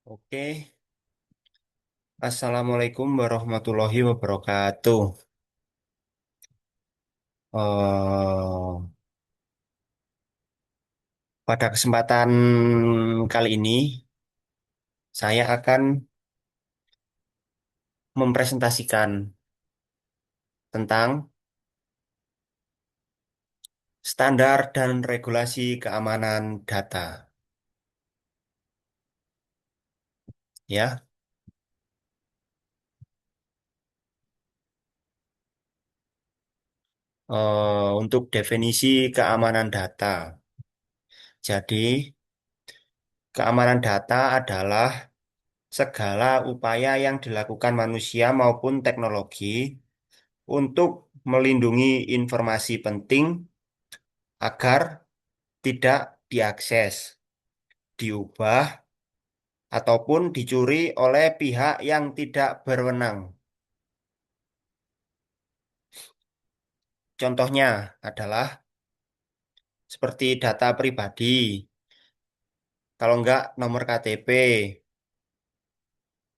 Oke, Assalamualaikum warahmatullahi wabarakatuh. Pada kesempatan kali ini, saya akan mempresentasikan tentang standar dan regulasi keamanan data. Ya, untuk definisi keamanan data. Jadi, keamanan data adalah segala upaya yang dilakukan manusia maupun teknologi untuk melindungi informasi penting agar tidak diakses, diubah, ataupun dicuri oleh pihak yang tidak berwenang. Contohnya adalah seperti data pribadi, kalau enggak nomor KTP,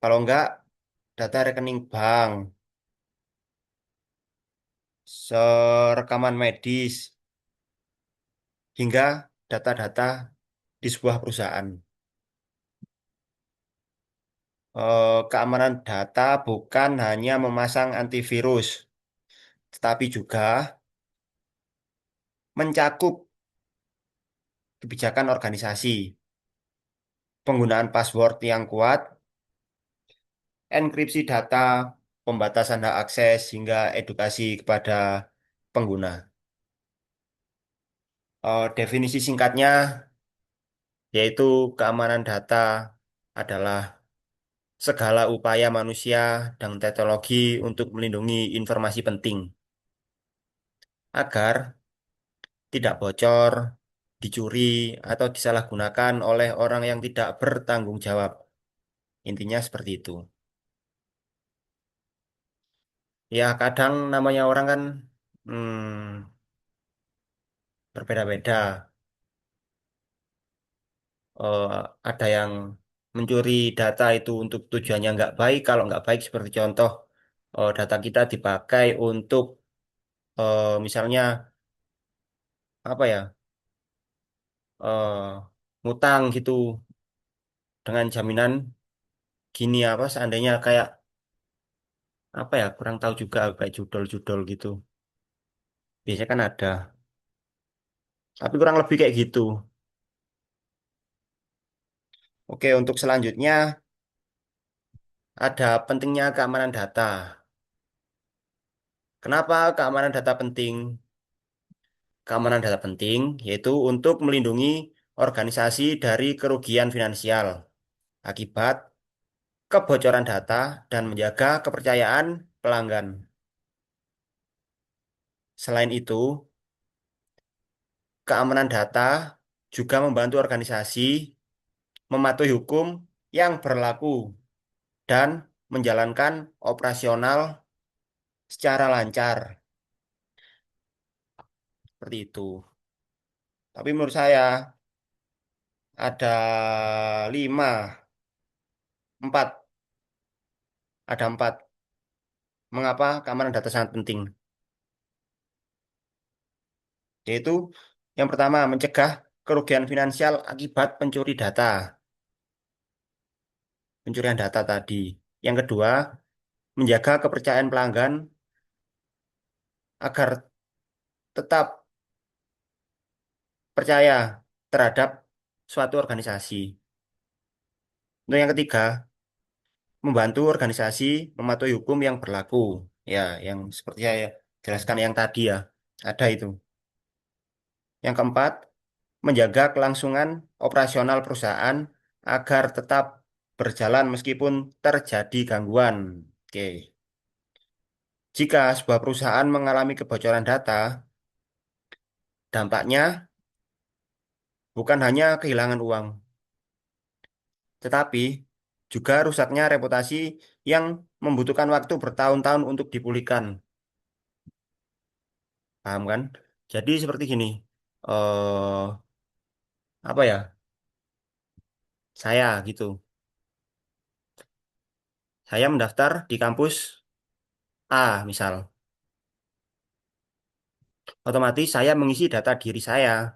kalau enggak data rekening bank, rekaman medis, hingga data-data di sebuah perusahaan. Keamanan data bukan hanya memasang antivirus, tetapi juga mencakup kebijakan organisasi, penggunaan password yang kuat, enkripsi data, pembatasan hak akses, hingga edukasi kepada pengguna. Definisi singkatnya yaitu keamanan data adalah segala upaya manusia dan teknologi untuk melindungi informasi penting agar tidak bocor, dicuri, atau disalahgunakan oleh orang yang tidak bertanggung jawab. Intinya seperti itu. Ya, kadang namanya orang kan berbeda-beda. eh, ada yang mencuri data itu untuk tujuannya nggak baik. Kalau nggak baik seperti contoh data kita dipakai untuk misalnya apa ya, ngutang gitu dengan jaminan gini apa seandainya kayak apa ya, kurang tahu juga kayak judul-judul gitu. Biasanya kan ada, tapi kurang lebih kayak gitu. Oke, untuk selanjutnya ada pentingnya keamanan data. Kenapa keamanan data penting? Keamanan data penting yaitu untuk melindungi organisasi dari kerugian finansial akibat kebocoran data dan menjaga kepercayaan pelanggan. Selain itu, keamanan data juga membantu organisasi mematuhi hukum yang berlaku dan menjalankan operasional secara lancar. Seperti itu. Tapi menurut saya ada lima, empat, ada empat. Mengapa keamanan data sangat penting? Yaitu yang pertama, mencegah kerugian finansial akibat pencuri data, pencurian data tadi. Yang kedua, menjaga kepercayaan pelanggan agar tetap percaya terhadap suatu organisasi. Untuk yang ketiga, membantu organisasi mematuhi hukum yang berlaku. Ya, yang seperti saya jelaskan yang tadi ya, ada itu. Yang keempat, menjaga kelangsungan operasional perusahaan agar tetap berjalan meskipun terjadi gangguan. Oke. Jika sebuah perusahaan mengalami kebocoran data, dampaknya bukan hanya kehilangan uang, tetapi juga rusaknya reputasi yang membutuhkan waktu bertahun-tahun untuk dipulihkan. Paham kan? Jadi seperti gini, apa ya? Saya gitu. Saya mendaftar di kampus A, misal. Otomatis saya mengisi data diri saya.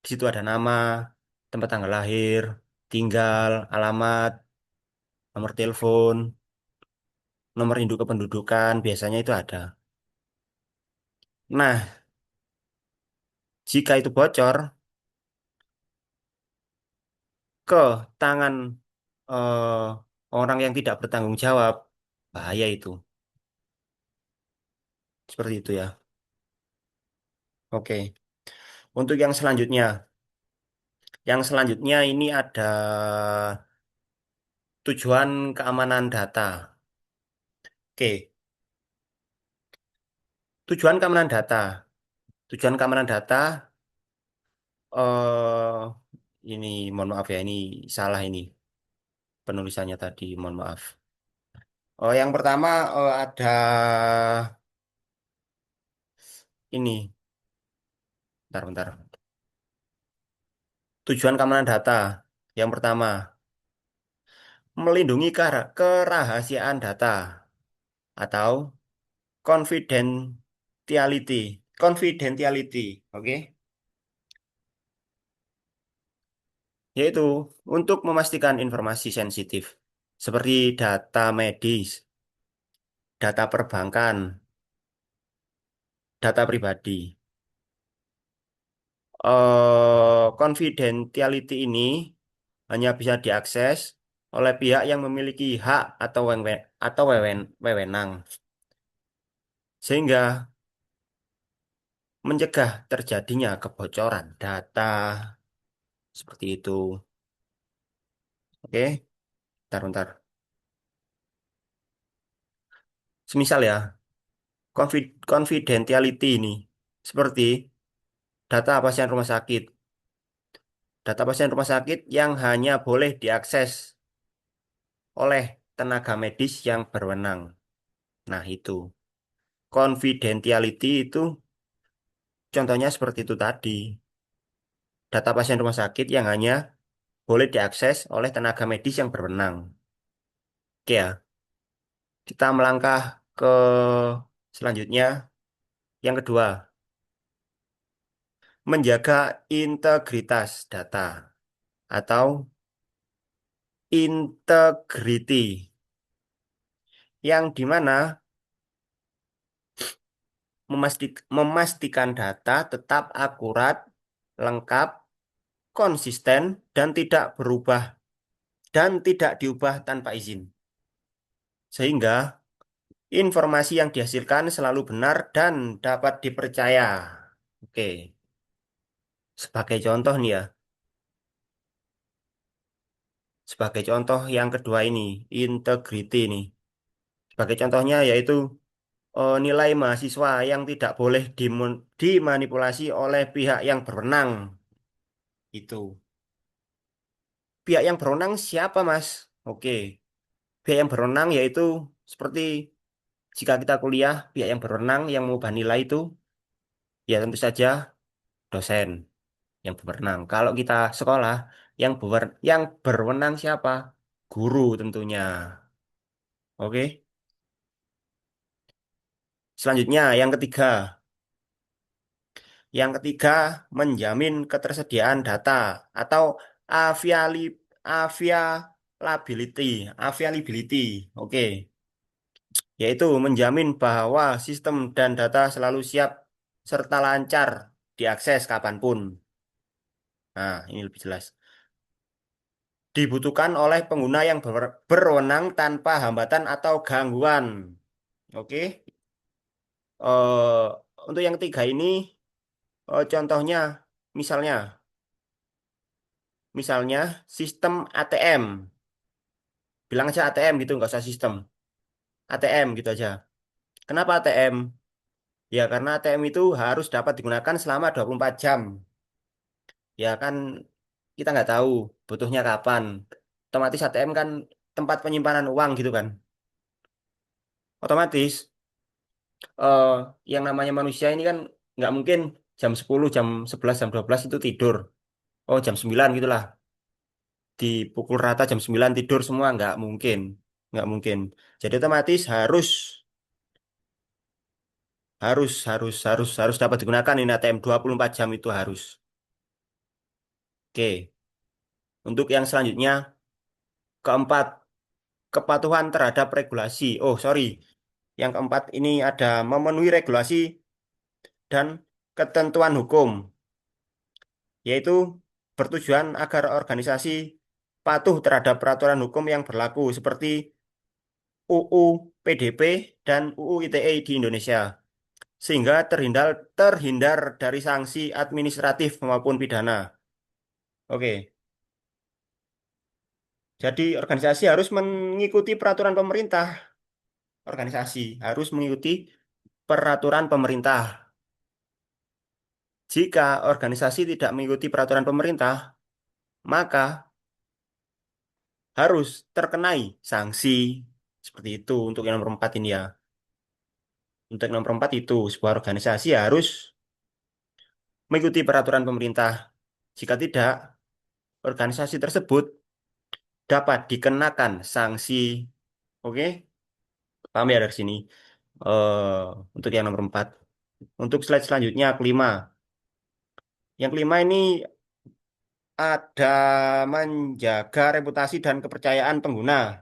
Di situ ada nama, tempat tanggal lahir, tinggal, alamat, nomor telepon, nomor induk kependudukan, biasanya itu ada. Nah, jika itu bocor ke tangan orang yang tidak bertanggung jawab, bahaya itu. Seperti itu ya. Oke. Untuk yang selanjutnya. Yang selanjutnya ini ada tujuan keamanan data. Oke. Tujuan keamanan data. Tujuan keamanan data, eh ini mohon maaf ya, ini salah ini penulisannya tadi, mohon maaf. Oh, yang pertama ada ini, bentar, bentar. Tujuan keamanan data. Yang pertama, melindungi kerahasiaan data atau confidentiality. Confidentiality, oke? Yaitu untuk memastikan informasi sensitif seperti data medis, data perbankan, data pribadi. Confidentiality ini hanya bisa diakses oleh pihak yang memiliki hak atau wewenang, sehingga mencegah terjadinya kebocoran data seperti itu. Oke, bentar, bentar. Semisal ya, confidentiality ini seperti data pasien rumah sakit. Data pasien rumah sakit yang hanya boleh diakses oleh tenaga medis yang berwenang. Nah, itu. Confidentiality itu contohnya seperti itu tadi. Data pasien rumah sakit yang hanya boleh diakses oleh tenaga medis yang berwenang. Oke ya, kita melangkah ke selanjutnya. Yang kedua, menjaga integritas data atau integrity. Yang dimana memastikan data tetap akurat, lengkap, konsisten, dan tidak berubah dan tidak diubah tanpa izin. Sehingga informasi yang dihasilkan selalu benar dan dapat dipercaya. Oke, sebagai contoh nih ya, sebagai contoh yang kedua ini, integrity nih. Sebagai contohnya yaitu nilai mahasiswa yang tidak boleh dimanipulasi oleh pihak yang berwenang. Itu. Pihak yang berwenang siapa, Mas? Oke, pihak yang berwenang yaitu seperti jika kita kuliah, pihak yang berwenang yang mengubah nilai itu ya tentu saja dosen yang berwenang. Kalau kita sekolah, yang berwenang siapa? Guru tentunya. Oke. Selanjutnya, yang ketiga. Yang ketiga, menjamin ketersediaan data atau availability. Availability. Oke. Yaitu menjamin bahwa sistem dan data selalu siap serta lancar diakses kapanpun. Nah, ini lebih jelas. Dibutuhkan oleh pengguna yang berwenang tanpa hambatan atau gangguan. Oke. eh untuk yang ketiga ini, contohnya, misalnya, sistem ATM. Bilang aja ATM gitu, nggak usah sistem. ATM gitu aja. Kenapa ATM? Ya, karena ATM itu harus dapat digunakan selama 24 jam. Ya kan, kita nggak tahu butuhnya kapan. Otomatis ATM kan tempat penyimpanan uang gitu kan. Otomatis eh, yang namanya manusia ini kan nggak mungkin jam 10, jam 11, jam 12 itu tidur. Oh, jam 9 gitulah. Dipukul rata jam 9 tidur semua nggak mungkin. nggak mungkin. Jadi otomatis harus harus dapat digunakan ini ATM 24 jam itu harus. Oke, untuk yang selanjutnya keempat, kepatuhan terhadap regulasi. Oh, sorry. Yang keempat ini ada memenuhi regulasi dan ketentuan hukum, yaitu bertujuan agar organisasi patuh terhadap peraturan hukum yang berlaku seperti UU PDP dan UU ITE di Indonesia, sehingga terhindar dari sanksi administratif maupun pidana. Oke, jadi organisasi harus mengikuti peraturan pemerintah. Organisasi harus mengikuti peraturan pemerintah. Jika organisasi tidak mengikuti peraturan pemerintah, maka harus terkenai sanksi. Seperti itu untuk yang nomor 4 ini ya. Untuk yang nomor 4 itu, sebuah organisasi harus mengikuti peraturan pemerintah. Jika tidak, organisasi tersebut dapat dikenakan sanksi. Oke, paham ya dari sini. Eh untuk yang nomor 4. Untuk slide selanjutnya, kelima. Yang kelima ini ada menjaga reputasi dan kepercayaan pengguna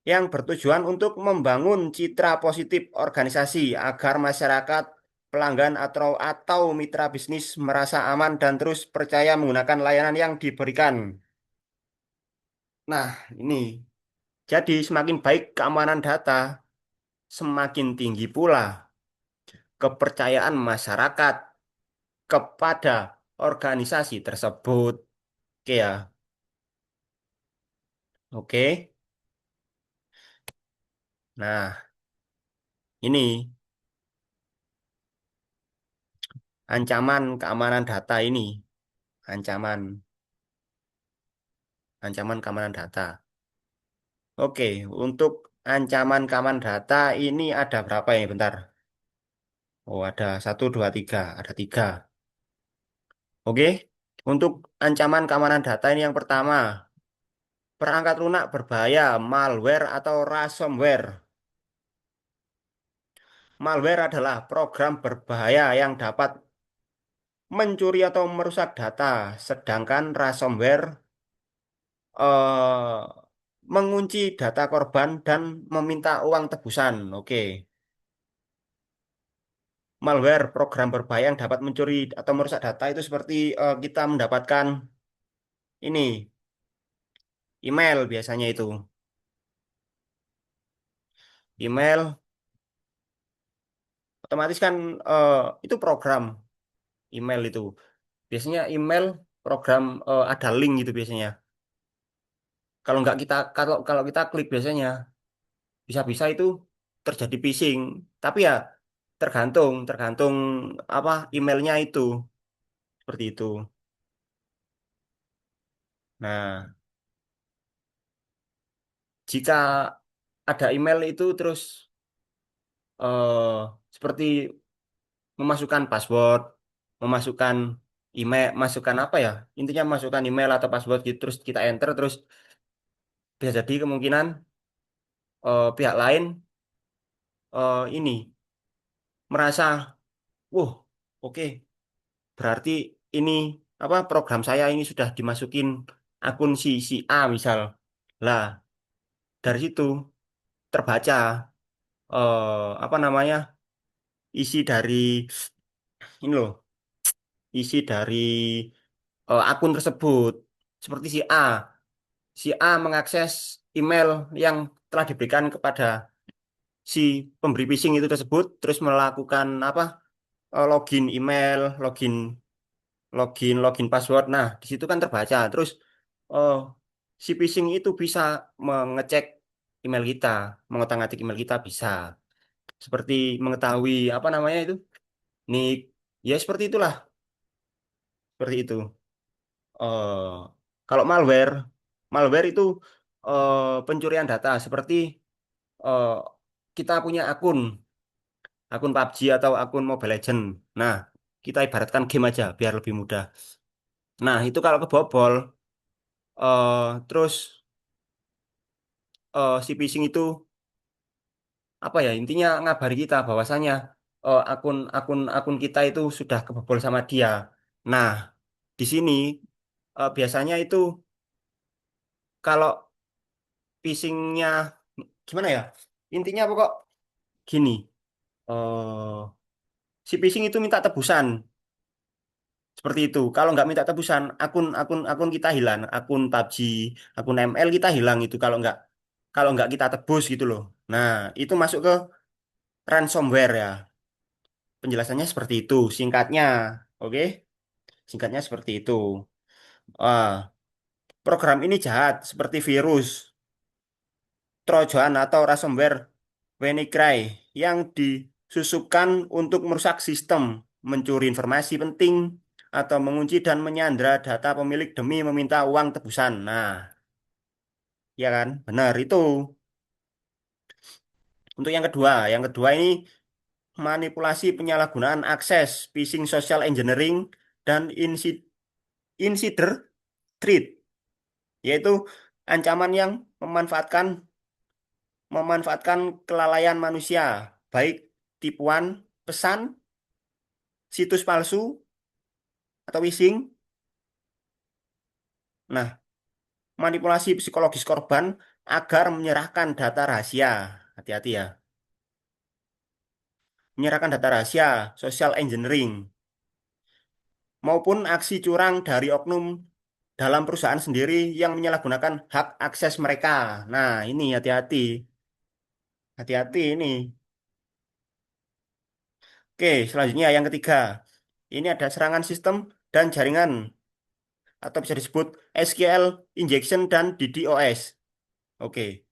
yang bertujuan untuk membangun citra positif organisasi agar masyarakat, pelanggan atau mitra bisnis merasa aman dan terus percaya menggunakan layanan yang diberikan. Nah, ini jadi semakin baik keamanan data, semakin tinggi pula kepercayaan masyarakat kepada organisasi tersebut. Oke ya, oke. Nah, ini ancaman keamanan data ini, ancaman ancaman keamanan data. Oke, untuk ancaman keamanan data ini ada berapa ya? Bentar. Oh, ada satu, dua, tiga. Ada tiga. Oke, untuk ancaman keamanan data ini yang pertama, perangkat lunak berbahaya, malware atau ransomware. Malware adalah program berbahaya yang dapat mencuri atau merusak data, sedangkan ransomware eh, mengunci data korban dan meminta uang tebusan. Oke. Malware, program berbahaya yang dapat mencuri atau merusak data itu seperti kita mendapatkan ini email biasanya itu. Email otomatis kan eh, itu program email itu. Biasanya email program ada link gitu biasanya. Kalau nggak kita kalau kalau kita klik biasanya bisa-bisa itu terjadi phishing. Tapi ya tergantung tergantung apa emailnya itu seperti itu. Nah, jika ada email itu terus seperti memasukkan password, memasukkan email, masukkan apa ya? Intinya masukkan email atau password gitu terus kita enter terus bisa jadi kemungkinan pihak lain ini merasa, "Wah, oke, berarti ini apa program saya ini sudah dimasukin akun si A misal." Lah, dari situ terbaca apa namanya? Isi dari ini loh, isi dari akun tersebut. Seperti si A. Si A mengakses email yang telah diberikan kepada si pemberi phishing itu tersebut, terus melakukan apa? Login email, login password. Nah, di situ kan terbaca. Terus eh, si phishing itu bisa mengecek email kita, mengotak-atik email kita bisa. Seperti mengetahui apa namanya itu? Nik, ya seperti itulah, seperti itu. eh Kalau malware itu pencurian data seperti eh, kita punya akun PUBG atau akun Mobile Legend. Nah, kita ibaratkan game aja biar lebih mudah. Nah, itu kalau kebobol, terus si phishing itu apa ya, intinya ngabari kita bahwasanya akun akun akun kita itu sudah kebobol sama dia. Nah, di sini biasanya itu kalau phishingnya gimana ya? Intinya pokok gini, eh si phishing itu minta tebusan seperti itu. Kalau nggak minta tebusan, akun akun akun kita hilang, akun PUBG, akun ML kita hilang itu kalau nggak kita tebus gitu loh. Nah, itu masuk ke ransomware ya. Penjelasannya seperti itu, singkatnya. Oke, singkatnya seperti itu. Program ini jahat seperti virus, Trojan atau ransomware WannaCry yang disusupkan untuk merusak sistem, mencuri informasi penting, atau mengunci dan menyandra data pemilik demi meminta uang tebusan. Nah, ya kan? Benar itu. Untuk yang kedua ini manipulasi penyalahgunaan akses, phishing social engineering, dan insider threat, yaitu ancaman yang memanfaatkan memanfaatkan kelalaian manusia, baik tipuan, pesan, situs palsu, atau phishing. Nah, manipulasi psikologis korban agar menyerahkan data rahasia. Hati-hati ya. Menyerahkan data rahasia, social engineering, maupun aksi curang dari oknum dalam perusahaan sendiri yang menyalahgunakan hak akses mereka. Nah, ini hati-hati. Hati-hati ini. Oke, selanjutnya yang ketiga. Ini ada serangan sistem dan jaringan atau bisa disebut SQL injection dan DDoS. Oke,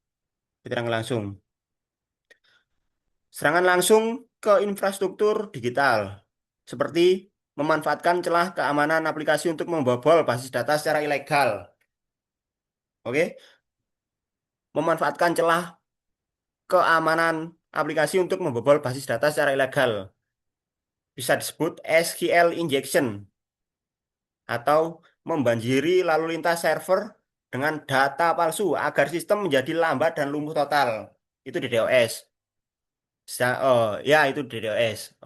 kita langsung. Serangan langsung ke infrastruktur digital, seperti memanfaatkan celah keamanan aplikasi untuk membobol basis data secara ilegal. Oke, memanfaatkan celah keamanan aplikasi untuk membobol basis data secara ilegal. Bisa disebut SQL injection atau membanjiri lalu lintas server dengan data palsu agar sistem menjadi lambat dan lumpuh total. Itu DDoS. Ya itu DDoS.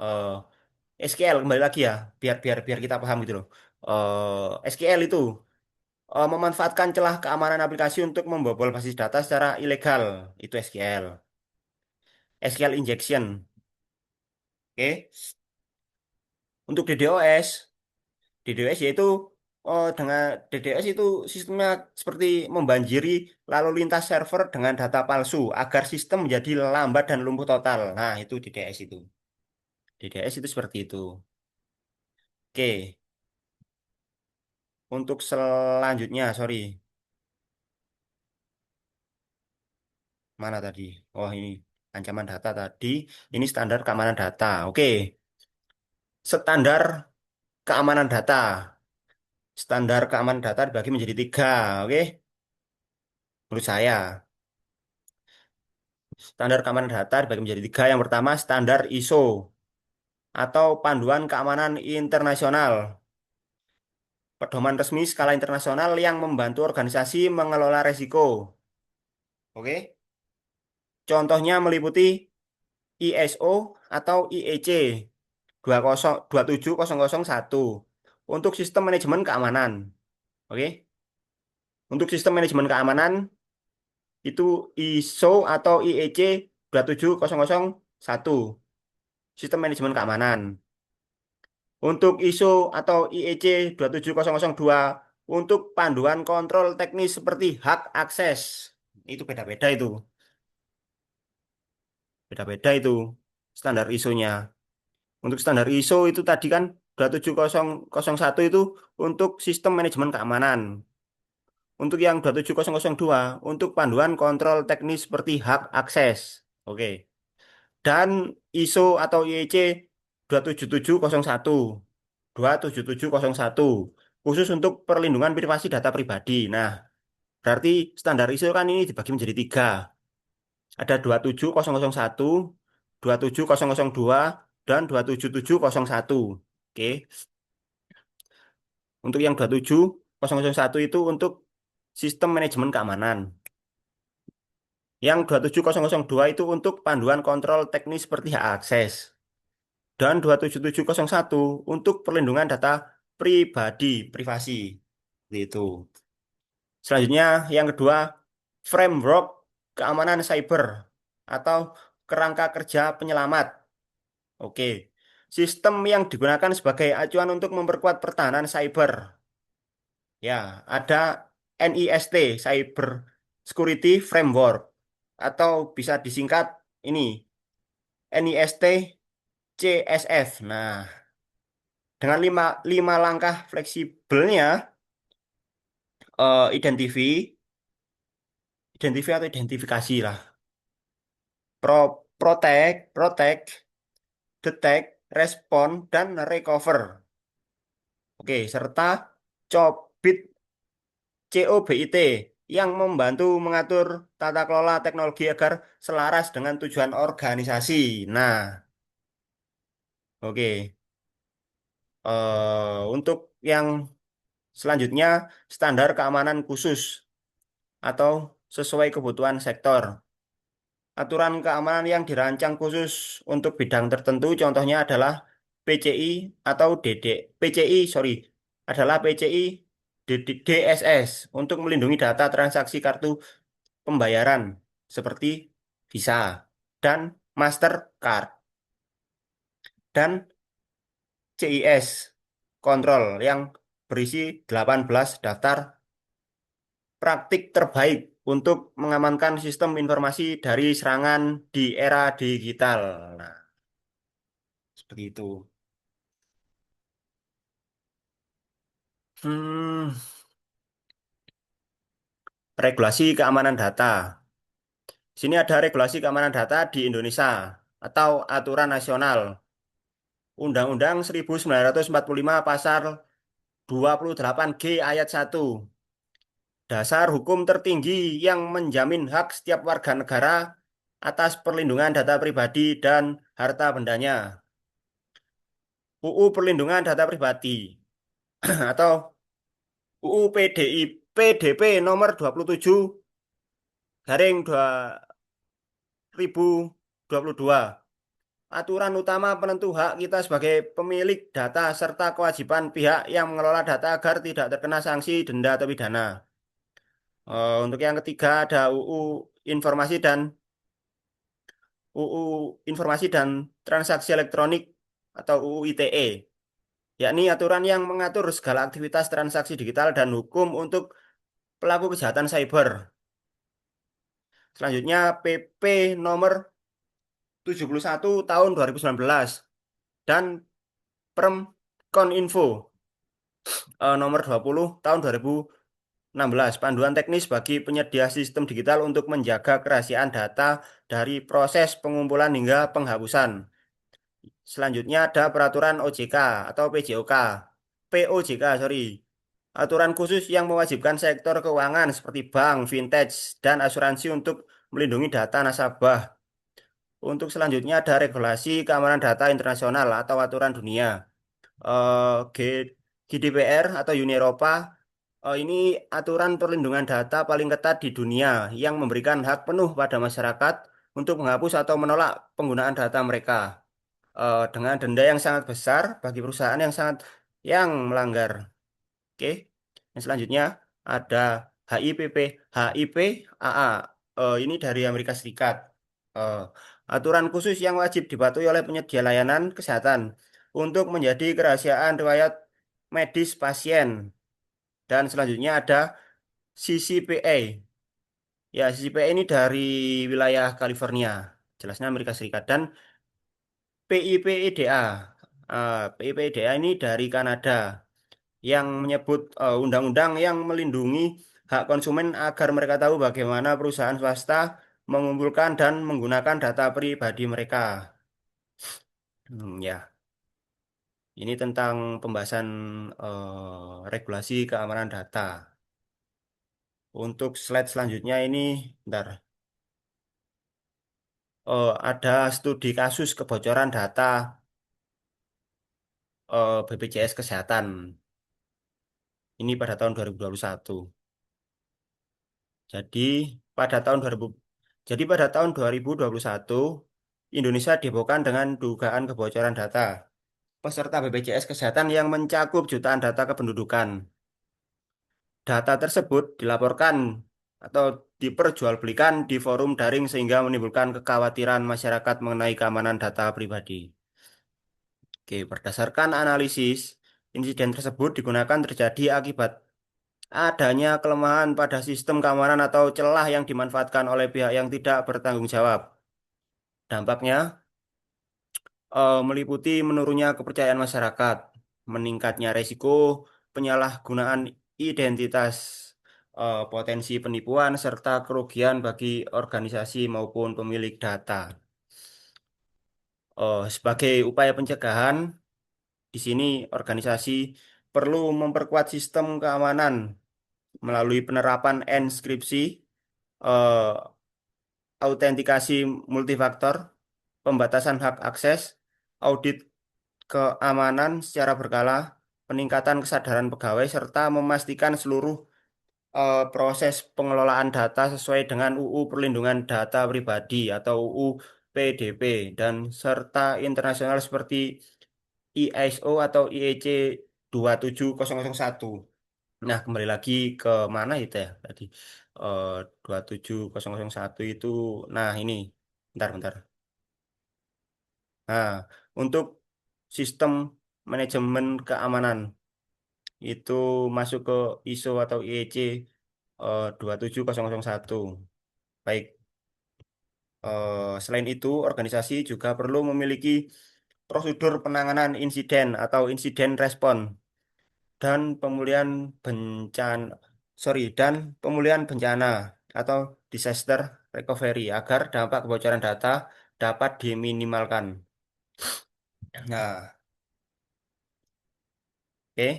SQL kembali lagi ya, biar biar biar kita paham gitu loh. SQL itu memanfaatkan celah keamanan aplikasi untuk membobol basis data secara ilegal. Itu SQL. SQL injection. Oke. Untuk DDoS yaitu dengan DDoS itu sistemnya seperti membanjiri lalu lintas server dengan data palsu agar sistem menjadi lambat dan lumpuh total. Nah, itu DDoS itu. DDoS itu seperti itu. Oke, untuk selanjutnya, sorry, mana tadi? Oh, ini ancaman data tadi. Ini standar keamanan data. Oke, standar keamanan data. Standar keamanan data dibagi menjadi tiga. Oke, menurut saya. Standar keamanan data dibagi menjadi tiga. Yang pertama, standar ISO atau Panduan Keamanan Internasional. Pedoman resmi skala internasional yang membantu organisasi mengelola resiko. Oke, contohnya meliputi ISO atau IEC 27001 untuk sistem manajemen keamanan. Oke, untuk sistem manajemen keamanan itu ISO atau IEC 27001 sistem manajemen keamanan. Untuk ISO atau IEC 27002 untuk panduan kontrol teknis seperti hak akses. Itu beda-beda itu. Beda-beda itu standar ISO-nya. Untuk standar ISO itu tadi kan 27001 itu untuk sistem manajemen keamanan. Untuk yang 27002 untuk panduan kontrol teknis seperti hak akses. Oke. Dan ISO atau IEC 27701. 27701 khusus untuk perlindungan privasi data pribadi. Nah, berarti standar ISO kan ini dibagi menjadi tiga. Ada 27001, 27002, dan 27701. Oke. Untuk yang 27001 itu untuk sistem manajemen keamanan. Yang 27002 itu untuk panduan kontrol teknis seperti hak akses. Dan 27701 untuk perlindungan data pribadi, privasi. Itu. Selanjutnya, yang kedua, framework keamanan cyber atau kerangka kerja penyelamat. Oke. Sistem yang digunakan sebagai acuan untuk memperkuat pertahanan cyber. Ya, ada NIST, Cyber Security Framework, atau bisa disingkat ini, NIST CSF. Nah, dengan lima langkah fleksibelnya, atau identifikasi lah. Protect, detect, respon, dan recover. Oke, serta COBIT, COBIT yang membantu mengatur tata kelola teknologi agar selaras dengan tujuan organisasi. Nah, oke. Untuk yang selanjutnya, standar keamanan khusus atau sesuai kebutuhan sektor. Aturan keamanan yang dirancang khusus untuk bidang tertentu, contohnya adalah PCI atau PCI, sorry, adalah PCI DSS untuk melindungi data transaksi kartu pembayaran seperti Visa dan Mastercard, dan CIS kontrol yang berisi 18 daftar praktik terbaik untuk mengamankan sistem informasi dari serangan di era digital. Nah, seperti itu. Hmm, regulasi keamanan data. Sini ada regulasi keamanan data di Indonesia atau aturan nasional. Undang-Undang 1945 Pasal 28G ayat 1. Dasar hukum tertinggi yang menjamin hak setiap warga negara atas perlindungan data pribadi dan harta bendanya. UU Perlindungan Data Pribadi atau UU PDP nomor 27 garing 2022. Aturan utama penentu hak kita sebagai pemilik data serta kewajiban pihak yang mengelola data agar tidak terkena sanksi, denda, atau pidana. Untuk yang ketiga ada UU Informasi dan Transaksi Elektronik atau UU ITE, yakni aturan yang mengatur segala aktivitas transaksi digital dan hukum untuk pelaku kejahatan cyber. Selanjutnya PP nomor 71 tahun 2019 dan Perm Koninfo nomor 20 tahun 2016, panduan teknis bagi penyedia sistem digital untuk menjaga kerahasiaan data dari proses pengumpulan hingga penghapusan. Selanjutnya ada peraturan OJK atau PJOK, POJK, sorry. Aturan khusus yang mewajibkan sektor keuangan seperti bank, vintage, dan asuransi untuk melindungi data nasabah. Untuk selanjutnya ada regulasi keamanan data internasional atau aturan dunia. GDPR atau Uni Eropa, ini aturan perlindungan data paling ketat di dunia yang memberikan hak penuh pada masyarakat untuk menghapus atau menolak penggunaan data mereka, dengan denda yang sangat besar bagi perusahaan yang melanggar. Oke. Yang selanjutnya ada HIPP, HIPAA. Ini dari Amerika Serikat. Eh, Aturan khusus yang wajib dipatuhi oleh penyedia layanan kesehatan untuk menjadi kerahasiaan riwayat medis pasien. Dan selanjutnya ada CCPA. Ya, CCPA ini dari wilayah California. Jelasnya Amerika Serikat. Dan PIPEDA. PIPEDA ini dari Kanada yang menyebut undang-undang yang melindungi hak konsumen agar mereka tahu bagaimana perusahaan swasta mengumpulkan dan menggunakan data pribadi mereka. Ya, ini tentang pembahasan regulasi keamanan data. Untuk slide selanjutnya ini, bentar, ada studi kasus kebocoran data BPJS Kesehatan. Ini pada tahun 2021. Jadi pada tahun Jadi pada tahun 2021, Indonesia dihebohkan dengan dugaan kebocoran data peserta BPJS Kesehatan yang mencakup jutaan data kependudukan. Data tersebut dilaporkan atau diperjualbelikan di forum daring sehingga menimbulkan kekhawatiran masyarakat mengenai keamanan data pribadi. Oke, berdasarkan analisis, insiden tersebut digunakan terjadi akibat adanya kelemahan pada sistem keamanan atau celah yang dimanfaatkan oleh pihak yang tidak bertanggung jawab. Dampaknya meliputi menurunnya kepercayaan masyarakat, meningkatnya resiko penyalahgunaan identitas, potensi penipuan, serta kerugian bagi organisasi maupun pemilik data. Sebagai upaya pencegahan, di sini organisasi perlu memperkuat sistem keamanan melalui penerapan enkripsi, eh, autentikasi multifaktor, pembatasan hak akses, audit keamanan secara berkala, peningkatan kesadaran pegawai, serta memastikan seluruh proses pengelolaan data sesuai dengan UU Perlindungan Data Pribadi atau UU PDP dan serta internasional seperti ISO atau IEC 27001. Nah, kembali lagi ke mana itu ya tadi? 27001 itu, nah ini, bentar. Nah, untuk sistem manajemen keamanan itu masuk ke ISO atau IEC 27001. Baik, selain itu organisasi juga perlu memiliki prosedur penanganan insiden atau insiden respon dan pemulihan bencana, dan pemulihan bencana atau disaster recovery agar dampak kebocoran data dapat diminimalkan. Nah, oke.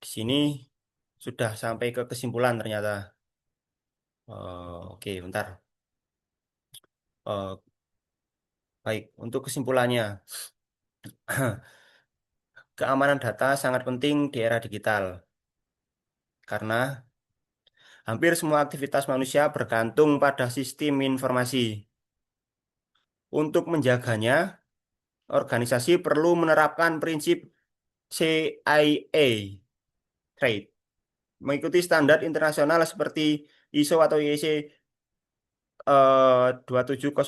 Di sini sudah sampai ke kesimpulan ternyata. Oke, bentar. Eh, Baik, untuk kesimpulannya, keamanan data sangat penting di era digital karena hampir semua aktivitas manusia bergantung pada sistem informasi. Untuk menjaganya, organisasi perlu menerapkan prinsip CIA, trade, mengikuti standar internasional seperti ISO atau IEC 27001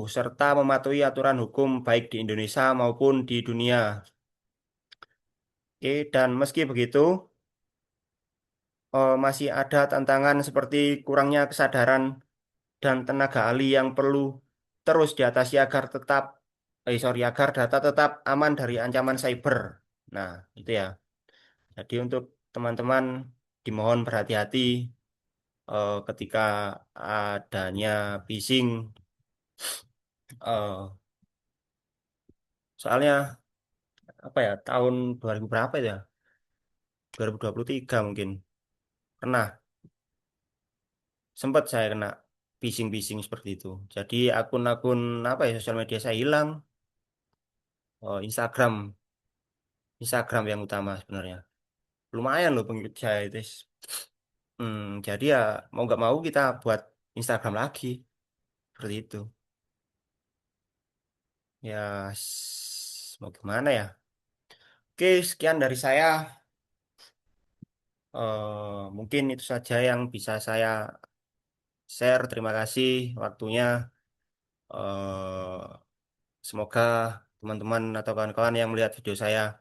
serta mematuhi aturan hukum baik di Indonesia maupun di dunia. Oke, dan meski begitu, masih ada tantangan seperti kurangnya kesadaran dan tenaga ahli yang perlu terus diatasi agar data tetap aman dari ancaman cyber. Nah, itu ya. Jadi untuk teman-teman dimohon berhati-hati ketika adanya phishing. eh, Soalnya apa ya, tahun 2000 berapa itu ya? 2023 mungkin. Pernah sempat saya kena phishing-phishing seperti itu. Jadi akun-akun apa ya, sosial media saya hilang. Instagram, Instagram yang utama sebenarnya. Lumayan loh pengikut saya itu. Jadi ya mau nggak mau kita buat Instagram lagi seperti itu. Ya mau gimana ya? Oke, sekian dari saya. Mungkin itu saja yang bisa saya share. Terima kasih waktunya. Eh, Semoga teman-teman atau kawan-kawan yang melihat video saya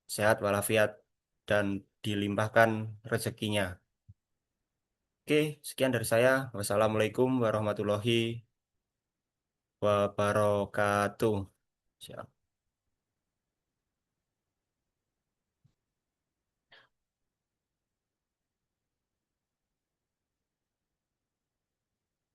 sehat walafiat dan dilimpahkan rezekinya. Oke, sekian dari saya. Wassalamualaikum warahmatullahi wabarakatuh. Siap.